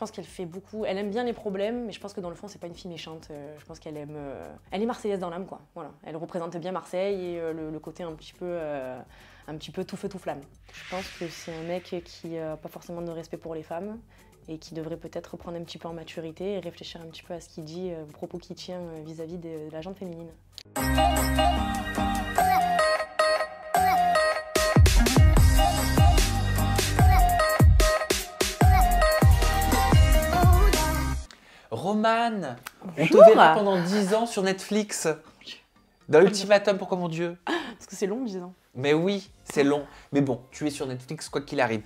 pense qu'elle fait beaucoup, elle aime bien les problèmes, mais je pense que dans le fond, c'est pas une fille méchante. Je pense qu'elle aime, elle est marseillaise dans l'âme, quoi. Voilà, elle représente bien Marseille et le côté un petit peu tout feu tout flamme. Je pense que c'est un mec qui n'a pas forcément de respect pour les femmes et qui devrait peut-être prendre un petit peu en maturité et réfléchir un petit peu à ce qu'il dit, aux propos qu'il tient vis-à-vis de la gente féminine. Romane, on te Bonjour. verra pendant 10 ans sur Netflix. Dans l'ultimatum, pourquoi mon Dieu? Parce que c'est long, 10 ans. Mais oui, c'est long. Mais bon, tu es sur Netflix quoi qu'il arrive.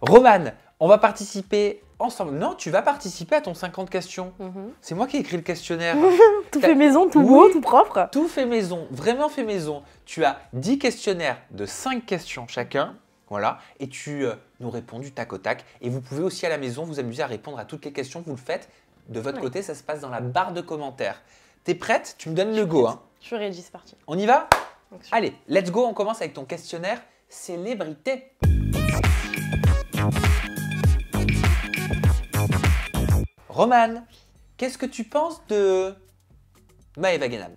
Romane, on va participer ensemble. Non, tu vas participer à ton 50 questions. C'est moi qui ai écrit le questionnaire. Tout fait maison, tout beau, tout propre. Tout fait maison, vraiment fait maison. Tu as 10 questionnaires de 5 questions chacun. Voilà, et tu nous réponds du tac au tac. Et vous pouvez aussi à la maison vous amuser à répondre à toutes les questions. Vous le faites de votre côté, ça se passe dans la barre de commentaires. T'es prête? Tu me donnes le go. Hein. Je suis ready, c'est parti. On y va? Allez, let's go, on commence avec ton questionnaire célébrité. Romane, qu'est-ce que tu penses de Maëva Guénam?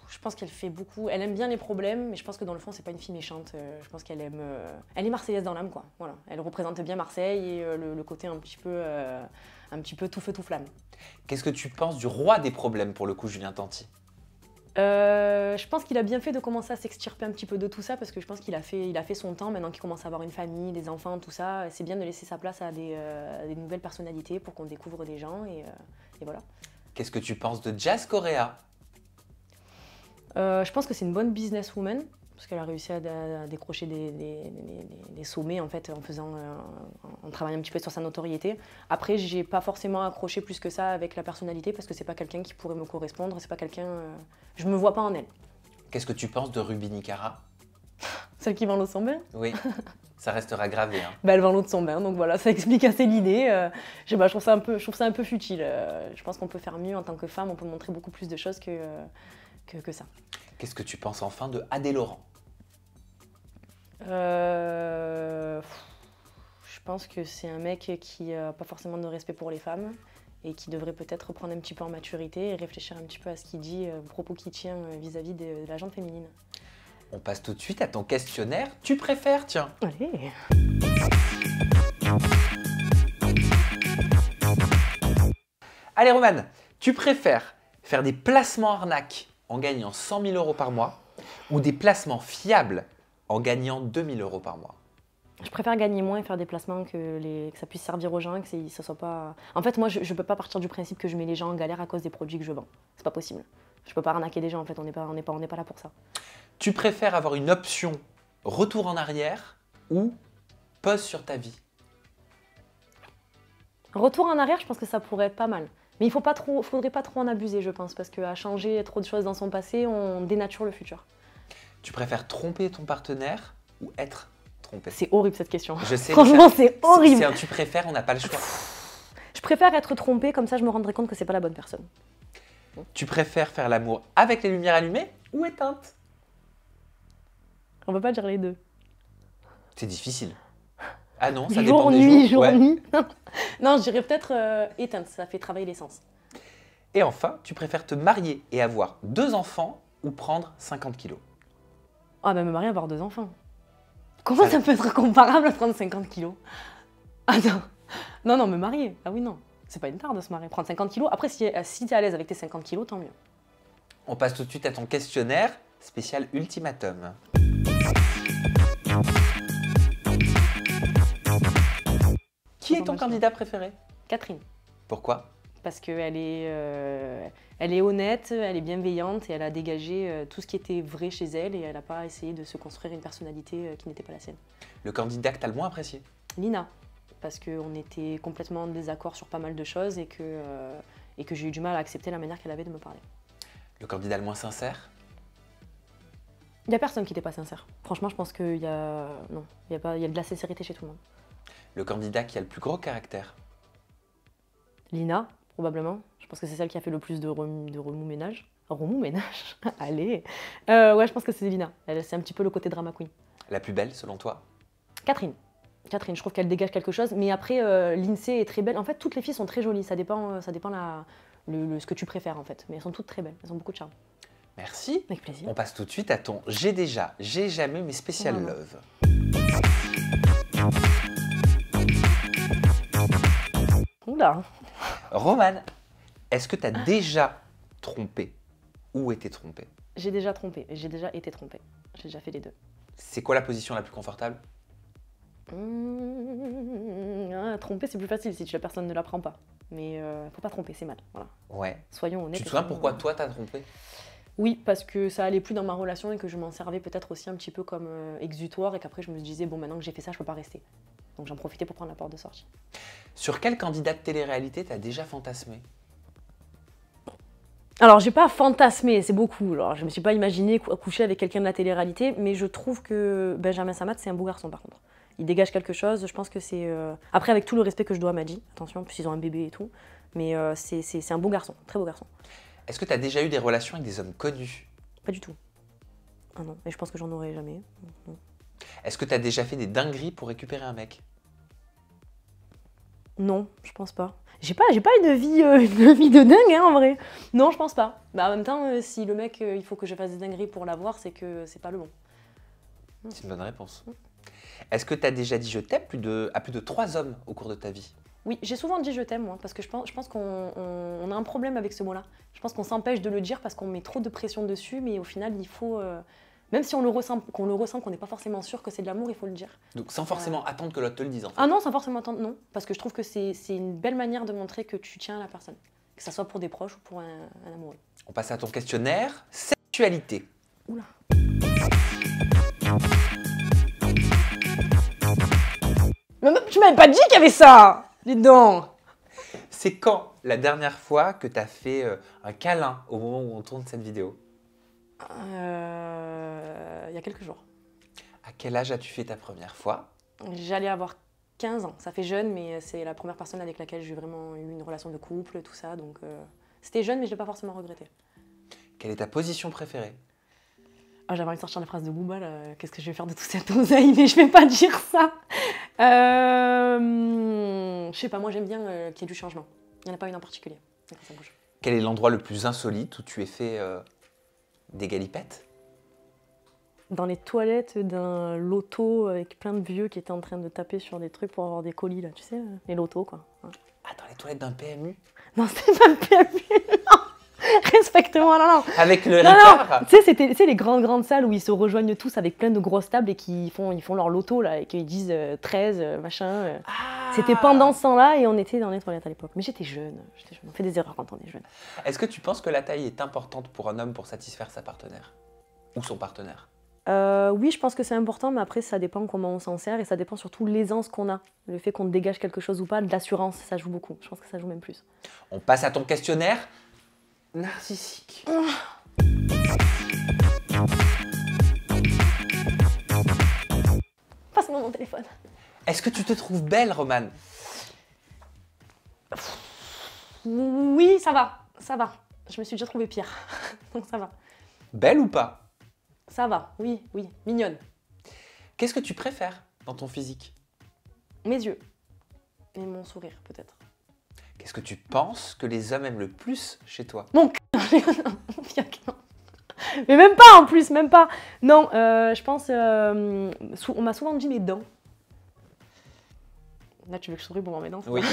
Je pense qu'elle fait beaucoup, elle aime bien les problèmes, mais je pense que dans le fond, c'est pas une fille méchante. Je pense qu'elle aime, elle est marseillaise dans l'âme, quoi. Voilà, elle représente bien Marseille et le côté un petit peu tout feu tout flamme. Qu'est-ce que tu penses du roi des problèmes pour le coup, Julien Tanti? Je pense qu'il a bien fait de commencer à s'extirper un petit peu de tout ça parce que je pense qu'il a fait son temps maintenant qu'il commence à avoir une famille, des enfants, tout ça. C'est bien de laisser sa place à des nouvelles personnalités pour qu'on découvre des gens et voilà. Qu'est-ce que tu penses de Jazz Correa? Je pense que c'est une bonne businesswoman parce qu'elle a réussi à décrocher des sommets en fait en travaillant un petit peu sur sa notoriété. Après, j'ai pas forcément accroché plus que ça avec la personnalité parce que c'est pas quelqu'un qui pourrait me correspondre, c'est pas quelqu'un, je me vois pas en elle. Qu'est-ce que tu penses de Ruby Nicara? Celle qui vend l'eau de son bain? Oui, ça restera gravé. Hein. Bah, elle vend l'eau de son bain, donc voilà, ça explique assez l'idée. Je trouve ça un peu futile. Je pense qu'on peut faire mieux en tant que femme, on peut montrer beaucoup plus de choses que ça. Qu'est-ce que tu penses enfin de Adé Laurent? Je pense que c'est un mec qui n'a pas forcément de respect pour les femmes et qui devrait peut-être prendre un petit peu en maturité et réfléchir un petit peu à ce qu'il dit, aux propos qu'il tient vis-à-vis de la gente féminine. On passe tout de suite à ton questionnaire. Tu préfères, tiens. Allez. Allez, Romane, tu préfères faire des placements arnaques en gagnant 100 000 € par mois ou des placements fiables en gagnant 2 000 € par mois? Je préfère gagner moins et faire des placements que ça puisse servir aux gens, que ça soit pas... En fait, moi, je ne peux pas partir du principe que je mets les gens en galère à cause des produits que je vends. C'est pas possible. Je peux pas arnaquer les gens, en fait, on n'est pas là pour ça. Tu préfères avoir une option retour en arrière ou pause sur ta vie? Retour en arrière, je pense que ça pourrait être pas mal. Mais il faudrait pas trop en abuser, je pense, parce qu'à changer trop de choses dans son passé, on dénature le futur. Tu préfères tromper ton partenaire ou être trompé? C'est horrible cette question. Je sais. Franchement, c'est horrible. C'est un tu préfères, on n'a pas le choix. Je préfère être trompée, comme ça je me rendrai compte que c'est pas la bonne personne. Tu préfères faire l'amour avec les lumières allumées ou éteintes? On peut pas dire les deux. C'est difficile. Ah non, ça Jour, dépend des nuit, jours. jour, Ouais. nuit. Non, je dirais peut-être éteinte, ça fait travailler l'essence. Et enfin, tu préfères te marier et avoir 2 enfants ou prendre 50 kilos? Ah bah me marier, avoir 2 enfants. Comment ça peut être comparable à prendre 50 kilos? Attends. Non, me marier. Ah oui, non. C'est pas une tare de se marier. Prendre 50 kilos. Après, si t'es à l'aise avec tes 50 kilos, tant mieux. On passe tout de suite à ton questionnaire spécial ultimatum. Qui est ton candidat préféré? Catherine. Pourquoi? Parce qu'elle est honnête, elle est bienveillante et elle a dégagé tout ce qui était vrai chez elle et elle n'a pas essayé de se construire une personnalité qui n'était pas la sienne. Le candidat que tu as le moins apprécié? Lina, parce qu'on était complètement en désaccord sur pas mal de choses et que j'ai eu du mal à accepter la manière qu'elle avait de me parler. Le candidat le moins sincère? Il n'y a personne qui n'était pas sincère. Franchement, je pense qu'il y a... Non, il y a de la sincérité chez tout le monde. Le candidat qui a le plus gros caractère? Lina, probablement. Je pense que c'est celle qui a fait le plus de remue-ménage. Remue-ménage? Allez. Ouais, je pense que c'est Lina. C'est un petit peu le côté drama queen. La plus belle, selon toi? Catherine. Catherine, je trouve qu'elle dégage quelque chose. Mais après, l'INSEE est très belle. En fait, toutes les filles sont très jolies. Ça dépend ce que tu préfères, en fait. Mais elles sont toutes très belles. Elles ont beaucoup de charme. Merci. Avec plaisir. On passe tout de suite à ton j'ai déjà, j'ai jamais, mais spécial Voilà. love. Oula. Romane, est-ce que tu as déjà trompé ou été trompé? J'ai déjà trompé. J'ai déjà été trompée. J'ai déjà fait les deux. C'est quoi la position la plus confortable? Tromper, c'est plus facile si la personne ne l'apprend pas. Mais faut pas tromper, c'est mal. Voilà. Ouais. Soyons honnêtes. Tu te souviens pourquoi toi t'as trompé? Oui, parce que ça allait plus dans ma relation et que je m'en servais peut-être aussi un petit peu comme exutoire et qu'après je me disais, bon, maintenant que j'ai fait ça, je peux pas rester. Donc j'en profitais pour prendre la porte de sortie. Sur quel candidat de télé-réalité t'as déjà fantasmé? Alors, j'ai pas fantasmé, c'est beaucoup. Alors, je me suis pas imaginé coucher avec quelqu'un de la télé-réalité, mais je trouve que Benjamin Samat, c'est un beau garçon par contre. Il dégage quelque chose, je pense que c'est... Après, avec tout le respect que je dois à Maddy, attention, en plus ils ont un bébé et tout, mais c'est un beau garçon, très beau garçon. Est-ce que t'as déjà eu des relations avec des hommes connus? Pas du tout. Ah non, et je pense que j'en aurai jamais. Non. Est-ce que t'as déjà fait des dingueries pour récupérer un mec? Non, je pense pas. J'ai pas une vie de dingue, hein, en vrai. Non, je pense pas. Bah, en même temps, si le mec, il faut que je fasse des dingueries pour l'avoir, c'est que c'est pas le bon. C'est une bonne réponse. Est-ce que t'as déjà dit je t'aime à plus de 3 hommes au cours de ta vie? Oui, j'ai souvent dit je t'aime, moi, parce que je pense qu'on a un problème avec ce mot-là. Je pense qu'on s'empêche de le dire parce qu'on met trop de pression dessus, mais au final, il faut... même si on le ressent, qu'on n'est pas forcément sûr que c'est de l'amour, il faut le dire. Donc sans forcément attendre que l'autre te le dise en fait. Ah non, sans forcément attendre, non. Parce que je trouve que c'est une belle manière de montrer que tu tiens à la personne. Que ça soit pour des proches ou pour un amoureux. On passe à ton questionnaire. Sexualité. Oula. Mais tu m'avais pas dit qu'il y avait ça! Dis donc! C'est quand la dernière fois que t'as fait un câlin au moment où on tourne cette vidéo? Il y a quelques jours. À quel âge as-tu fait ta première fois? J'allais avoir 15 ans. Ça fait jeune, mais c'est la première personne avec laquelle j'ai vraiment eu une relation de couple, tout ça. Donc c'était jeune, mais je l'ai pas forcément regretté. Quelle est ta position préférée? Ah, j'avais envie de sortir des phrases de Booba, là. Qu'est-ce que je vais faire de tout cette oseille? Mais je vais pas dire ça. Je sais pas, moi j'aime bien qu'il y ait du changement. Il n'y en a pas une en particulier. Ça bouge. Quel est l'endroit le plus insolite où tu aies fait des galipettes? Dans les toilettes d'un loto avec plein de vieux qui étaient en train de taper sur des trucs pour avoir des colis, là, tu sais, les lotos, quoi. Ouais. Ah, dans les toilettes d'un PMU? Non, c'était pas le PMU, non. Respecte-moi, non. Avec le Non, Ricard? tu sais, c'était les grandes salles où ils se rejoignent tous avec plein de grosses tables et ils font leur loto, là, et qu'ils disent 13, machin. Ah. C'était pendant ce temps-là et on était dans les toilettes à l'époque. Mais j'étais jeune. On fait des erreurs quand on est jeune. Est-ce que tu penses que la taille est importante pour un homme pour satisfaire sa partenaire? Ou son partenaire? Oui, je pense que c'est important, mais après, ça dépend comment on s'en sert et ça dépend surtout de l'aisance qu'on a. Le fait qu'on dégage quelque chose ou pas, de l'assurance, ça joue beaucoup. Je pense que ça joue même plus. On passe à ton questionnaire narcissique. Passe-moi mon téléphone. Est-ce que tu te trouves belle, Romane? Oui, ça va. Ça va. Je me suis déjà trouvée pire. Donc ça va. Belle ou pas? Ça va, oui, mignonne. Qu'est-ce que tu préfères dans ton physique? Mes yeux. Et mon sourire, peut-être. Qu'est-ce que tu penses que les hommes aiment le plus chez toi? Mon c... Mais même pas en plus, même pas. Non, je pense... on m'a souvent dit mes dents. Là, tu veux que je souris pour voir mes dents? Oui.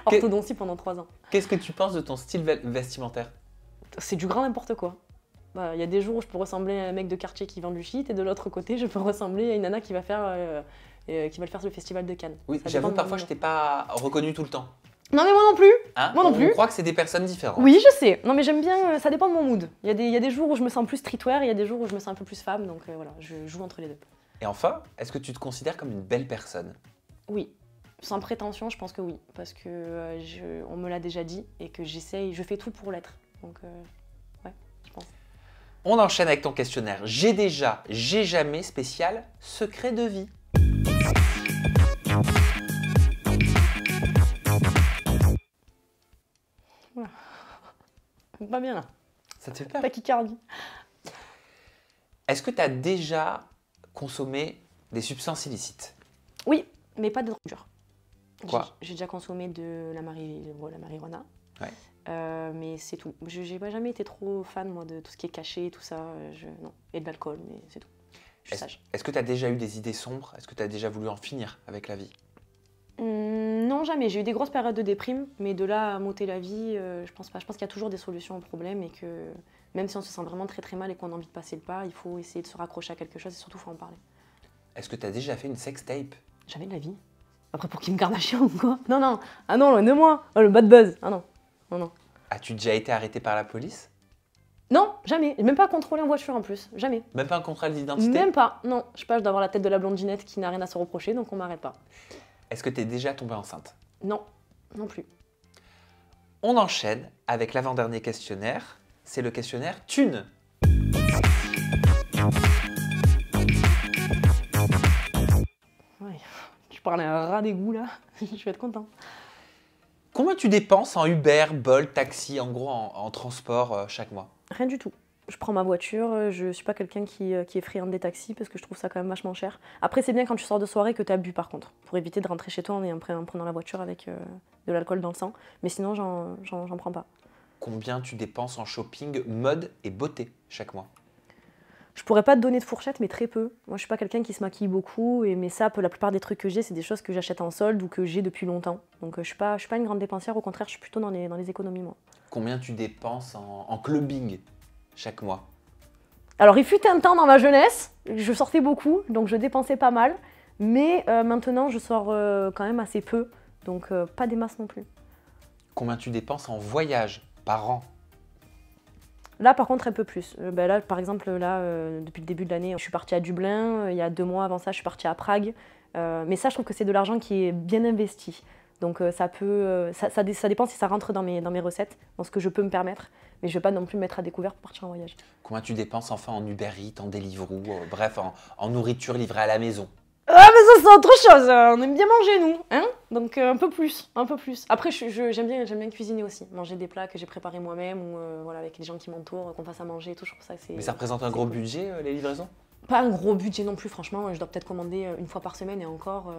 Orthodontie pendant 3 ans. Qu'est-ce que tu penses de ton style vestimentaire? C'est du grand n'importe quoi. Il y a des jours où je peux ressembler à un mec de quartier qui vend du shit et de l'autre côté, je peux ressembler à une nana qui va faire le festival de Cannes. Oui, j'avoue que parfois je t'ai pas reconnu tout le temps. Non mais moi non plus. Hein? Moi non plus. On croit que c'est des personnes différentes. Oui, je sais. Non mais j'aime bien, ça dépend de mon mood. Il y a des jours où je me sens plus streetwear, il y a des jours où je me sens un peu plus femme, donc voilà, je joue entre les deux. Et enfin, est-ce que tu te considères comme une belle personne? Oui. Sans prétention, je pense que oui. Parce que on me l'a déjà dit et que je fais tout pour l'être. Donc ouais, je pense. On enchaîne avec ton questionnaire. J'ai déjà, j'ai jamais spécial secret de vie. Voilà. Pas bien là. Ça te fait peur? Tachycardie. Est-ce que tu as déjà consommé des substances illicites? Oui, mais pas de drogue dure. Quoi? J'ai déjà consommé de la marijuana. Ouais. Mais c'est tout. J'ai pas jamais été trop fan, moi, de tout ce qui est caché, tout ça. Non. Et de l'alcool, mais c'est tout. Je suis sage. Est-ce que tu as déjà eu des idées sombres? Est-ce que tu as déjà voulu en finir avec la vie? Non, jamais. J'ai eu des grosses périodes de déprime, mais de là à m'ôter la vie, je pense pas. Je pense qu'il y a toujours des solutions aux problèmes et que même si on se sent vraiment très très mal et qu'on a envie de passer le pas, il faut essayer de se raccrocher à quelque chose et surtout, il faut en parler. Est-ce que tu as déjà fait une sextape? Jamais de la vie. Après, pour qu'il me garde à chien ou quoi? Non, non. Ah non, loin de moi. Oh, le bad buzz. Ah non. Non, non. As-tu déjà été arrêté par la police? Non, jamais. Même pas contrôlé en voiture en plus. Jamais. Même pas un contrôle d'identité? Même pas. Non. Je sais pas, je dois avoir la tête de la blondinette qui n'a rien à se reprocher, donc on m'arrête pas. Est-ce que tu es déjà tombée enceinte? Non. Non plus. On enchaîne avec l'avant-dernier questionnaire. C'est le questionnaire Thune. Ouais. Tu parles à un rat d'égout là. Je vais être content. Combien tu dépenses en Uber, Bolt, taxi, en gros en transport chaque mois? Rien du tout. Je prends ma voiture, je suis pas quelqu'un qui est friand des taxis parce que je trouve ça quand même vachement cher. Après, c'est bien quand tu sors de soirée que tu as bu par contre, pour éviter de rentrer chez toi en prenant la voiture avec de l'alcool dans le sang. Mais sinon, j'en prends pas. Combien tu dépenses en shopping, mode et beauté chaque mois? Je pourrais pas te donner de fourchette, mais très peu. Moi, je suis pas quelqu'un qui se maquille beaucoup, mais ça, la plupart des trucs que j'ai, c'est des choses que j'achète en solde ou que j'ai depuis longtemps. Donc, je suis pas une grande dépensière, au contraire, je suis plutôt dans les économies, moi. Combien tu dépenses en clubbing chaque mois? Alors, il fut un temps dans ma jeunesse, je sortais beaucoup, donc je dépensais pas mal. Mais maintenant, je sors quand même assez peu, donc pas des masses non plus. Combien tu dépenses en voyage par an? Là, par contre, un peu plus. Là, par exemple, depuis le début de l'année, je suis partie à Dublin. Il y a 2 mois avant ça, je suis partie à Prague. Mais ça, je trouve que c'est de l'argent qui est bien investi. Donc ça dépend si ça rentre dans mes recettes, dans ce que je peux me permettre. Mais je ne vais pas non plus me mettre à découvert pour partir en voyage. Combien tu dépenses enfin en Uber Eats, en Deliveroo, bref, en nourriture livrée à la maison? Ah, mais ça, c'est autre chose. On aime bien manger, nous. Hein, donc un peu plus, un peu plus. Après, j'aime bien cuisiner aussi. Manger des plats que j'ai préparés moi-même ou voilà, avec les gens qui m'entourent, qu'on fasse à manger et tout. Je trouve ça que c'est... Mais ça représente un gros cool. budget, les livraisons? Pas un gros budget non plus, franchement. Je dois peut-être commander une fois par semaine et encore,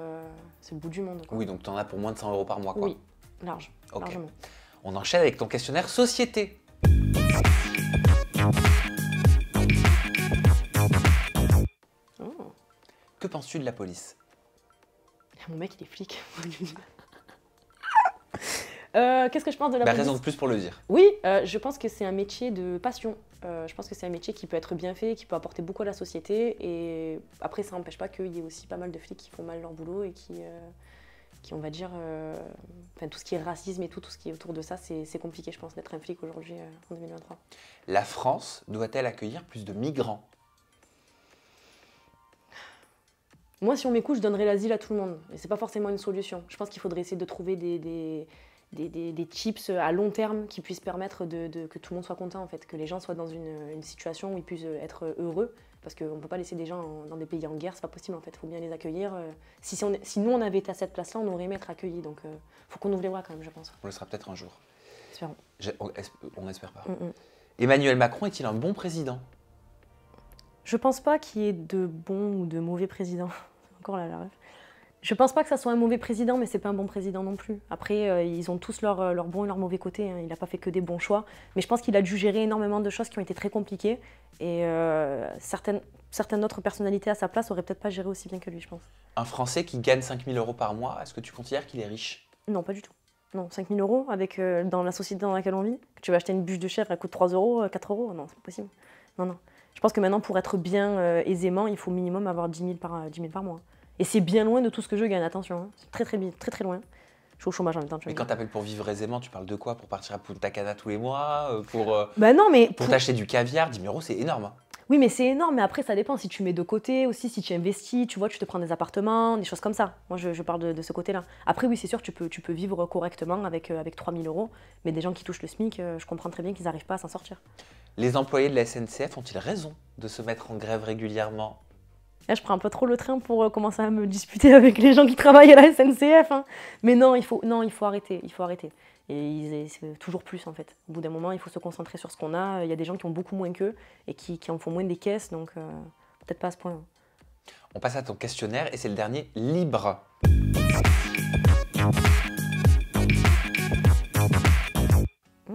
c'est le bout du monde, quoi. Oui, donc tu en as pour moins de 100 € par mois, quoi. Oui, large, Ok. largement. On enchaîne avec ton questionnaire société. Oh. Que penses-tu de la police? Mon mec, il est flic. Qu'est-ce que je pense de la police? Raison de plus pour le dire. Oui, je pense que c'est un métier de passion. Je pense que c'est un métier qui peut être bien fait, qui peut apporter beaucoup à la société. Et après, ça n'empêche pas qu'il y ait aussi pas mal de flics qui font mal leur boulot et qui on va dire, tout ce qui est racisme et tout ce qui est autour de ça, c'est compliqué, je pense, d'être un flic aujourd'hui en 2023. La France doit-elle accueillir plus de migrants? Moi, si on m'écoute, je donnerais l'asile à tout le monde. Et c'est pas forcément une solution. Je pense qu'il faudrait essayer de trouver des chips à long terme qui puissent permettre que tout le monde soit content, en fait. Que les gens soient dans une situation où ils puissent être heureux. Parce qu'on ne peut pas laisser des gens dans des pays en guerre, c'est pas possible, en fait. Il faut bien les accueillir. Si nous, on avait été à cette place-là, on aurait aimé être accueillis. Donc, faut qu'on ouvre les bras quand même, je pense. On le sera peut-être un jour. Espérons. On n'espère pas. Mm. Emmanuel Macron est-il un bon président? Je pense pas qu'il y ait de bons ou de mauvais présidents. Encore là, la ref. Je pense pas que ça soit un mauvais président, mais c'est pas un bon président non plus. Après, ils ont tous leurs bons et leurs mauvais côtés. Hein. Il n'a pas fait que des bons choix. Mais je pense qu'il a dû gérer énormément de choses qui ont été très compliquées. Et certaines autres personnalités à sa place auraient peut-être pas géré aussi bien que lui, je pense. Un Français qui gagne 5 000 € par mois, est-ce que tu considères qu'il est riche? Non, pas du tout. Non, 5 000 € dans la société dans laquelle on vit. Que tu vas acheter une bûche de chèvre, elle coûte 3 €, 4 €. Non, c'est pas possible. Non, non. Je pense que maintenant, pour être bien aisément, il faut minimum avoir 10 000 par mois. Et c'est bien loin de tout ce que je gagne, attention. Hein. C'est très loin. Je suis au chômage en même temps. Mais quand tu appelles pour vivre aisément, tu parles de quoi? Pour partir à Punta Cana tous les mois? Pour t'acheter du caviar? 10 000 €, c'est énorme. Hein. Oui, mais c'est énorme. Mais après, ça dépend. Si tu mets de côté aussi, si tu investis, tu vois, tu te prends des appartements, des choses comme ça. Moi, je parle de ce côté-là. Après, oui, c'est sûr, tu peux vivre correctement avec 3 000 €. Mais des gens qui touchent le SMIC, je comprends très bien qu'ils n'arrivent pas à s'en sortir. Les employés de la SNCF ont-ils raison de se mettre en grève régulièrement? Là, je prends un peu trop le train pour commencer à me disputer avec les gens qui travaillent à la SNCF. Hein. Mais non, il faut arrêter. Il faut arrêter. Et c'est toujours plus, en fait. Au bout d'un moment, il faut se concentrer sur ce qu'on a. Il y a des gens qui ont beaucoup moins qu'eux et qui en font moins des caisses, donc peut-être pas à ce point. On passe à ton questionnaire et c'est le dernier, libre.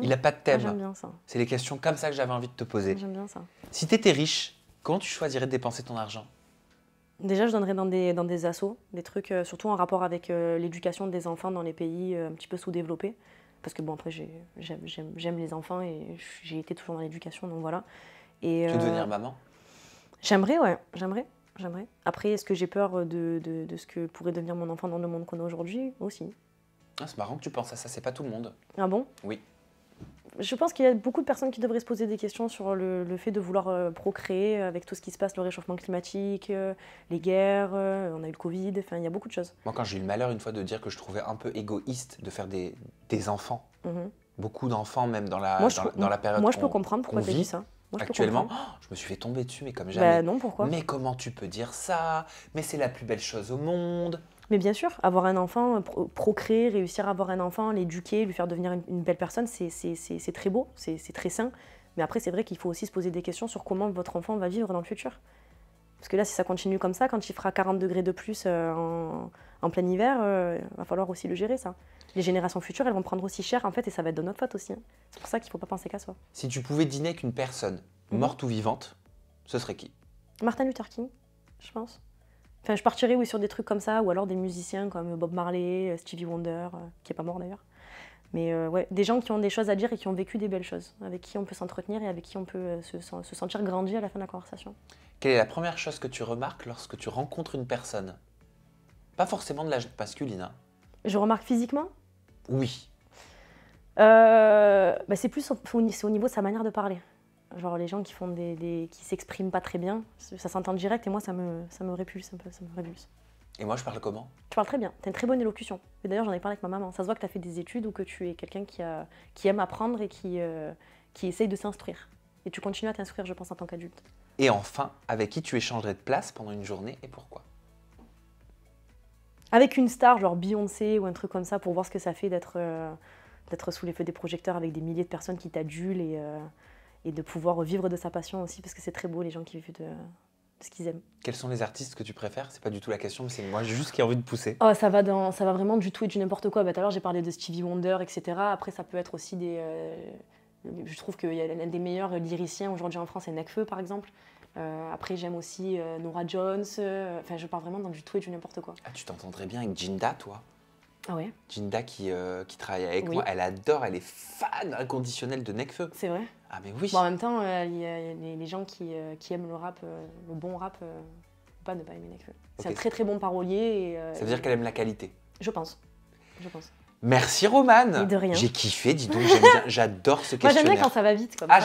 Il n'a pas de thème. J'aime bien ça. C'est les questions comme ça que j'avais envie de te poser. J'aime bien ça. Si tu étais riche, comment tu choisirais de dépenser ton argent? Déjà, je donnerais dans des assos, des trucs surtout en rapport avec l'éducation des enfants dans les pays un petit peu sous-développés. Parce que bon, après, j'aime les enfants et j'ai été toujours dans l'éducation, donc voilà. Et, Tu veux devenir maman? J'aimerais, ouais, j'aimerais. Après, est-ce que j'ai peur de ce que pourrait devenir mon enfant dans le monde qu'on a aujourd'hui? Aussi. Ah, c'est marrant que tu penses à ça, c'est pas tout le monde. Ah bon? Oui. Je pense qu'il y a beaucoup de personnes qui devraient se poser des questions sur le fait de vouloir procréer avec tout ce qui se passe, le réchauffement climatique, les guerres, on a eu le Covid, enfin il y a beaucoup de choses. Moi, quand j'ai eu le malheur une fois de dire que je trouvais un peu égoïste de faire des enfants, beaucoup d'enfants même dans la, dans la période moi je peux comprendre pourquoi tu as dit ça. Moi, actuellement, je me suis fait tomber dessus, mais comme Bah jamais. non, pourquoi? Mais comment tu peux dire ça? Mais c'est la plus belle chose au monde. Mais bien sûr, avoir un enfant, procréer, réussir à avoir un enfant, l'éduquer, lui faire devenir une belle personne, c'est très beau, c'est très sain. Mais après, c'est vrai qu'il faut aussi se poser des questions sur comment votre enfant va vivre dans le futur. Parce que là, si ça continue comme ça, quand il fera 40 degrés de plus en plein hiver, il va falloir aussi le gérer, ça. Les générations futures, elles vont prendre aussi cher, en fait, et ça va être de notre faute aussi. Hein. C'est pour ça qu'il ne faut pas penser qu'à soi. Si tu pouvais dîner avec une personne, morte ou vivante, ce serait qui? Martin Luther King, je pense. Enfin, je partirais oui, sur des trucs comme ça, ou alors des musiciens comme Bob Marley, Stevie Wonder, qui n'est pas mort d'ailleurs. Mais ouais, des gens qui ont des choses à dire et qui ont vécu des belles choses, avec qui on peut s'entretenir et avec qui on peut se sentir grandi à la fin de la conversation. Quelle est la première chose que tu remarques lorsque tu rencontres une personne? Pas forcément de l'âge masculine. Hein. Je remarque physiquement? Oui. Bah c'est plus au niveau de sa manière de parler. Genre les gens qui font qui s'expriment pas très bien, ça s'entend direct et moi ça me répulse un peu, ça me répulse. Et moi je parle comment? Tu parles très bien, tu as une très bonne élocution. Et d'ailleurs j'en ai parlé avec ma maman, ça se voit que tu as fait des études ou que tu es quelqu'un qui aime apprendre et qui essaye de s'instruire. Et tu continues à t'instruire je pense en tant qu'adulte. Et enfin, avec qui tu échangerais de place pendant une journée et pourquoi? Avec une star genre Beyoncé ou un truc comme ça pour voir ce que ça fait d'être sous les feux des projecteurs avec des milliers de personnes qui t'adulent et de pouvoir vivre de sa passion aussi, parce que c'est très beau les gens qui vivent de ce qu'ils aiment. Quels sont les artistes que tu préfères? C'est pas du tout la question, mais c'est moi juste qui ai envie de pousser. Oh, ça va vraiment du tout et du n'importe quoi. Bah, tout à l'heure j'ai parlé de Stevie Wonder, etc. Après ça peut être aussi je trouve qu'il y a l'un des meilleurs lyriciens aujourd'hui en France, c'est Nekfeu par exemple. Après j'aime aussi Norah Jones. Enfin je parle vraiment dans du tout et du n'importe quoi. Ah, tu t'entendrais bien avec Jinda, toi? Ah ouais? Jinda qui travaille avec moi, elle adore, elle est fan inconditionnelle de Nekfeu. C'est vrai? Ah mais oui. Bon, en même temps, il y a les gens qui aiment le rap, le bon rap, faut pas ne pas aimer Nekfeu. C'est un très très bon parolier. Ça veut dire qu'elle aime la qualité. Je pense. Merci Romane. Et de rien. J'ai kiffé, dis donc, j'aime bien, j'adore ce questionnaire. Moi j'aime bien quand ça va vite comme ça. Ah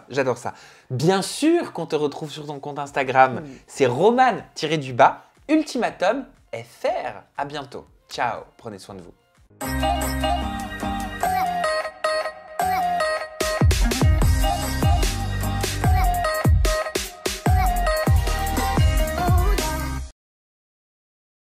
j'adore ça. Bien sûr qu'on te retrouve sur ton compte Instagram, c'est Romane_Ultimatum FR. À bientôt. Ciao, prenez soin de vous.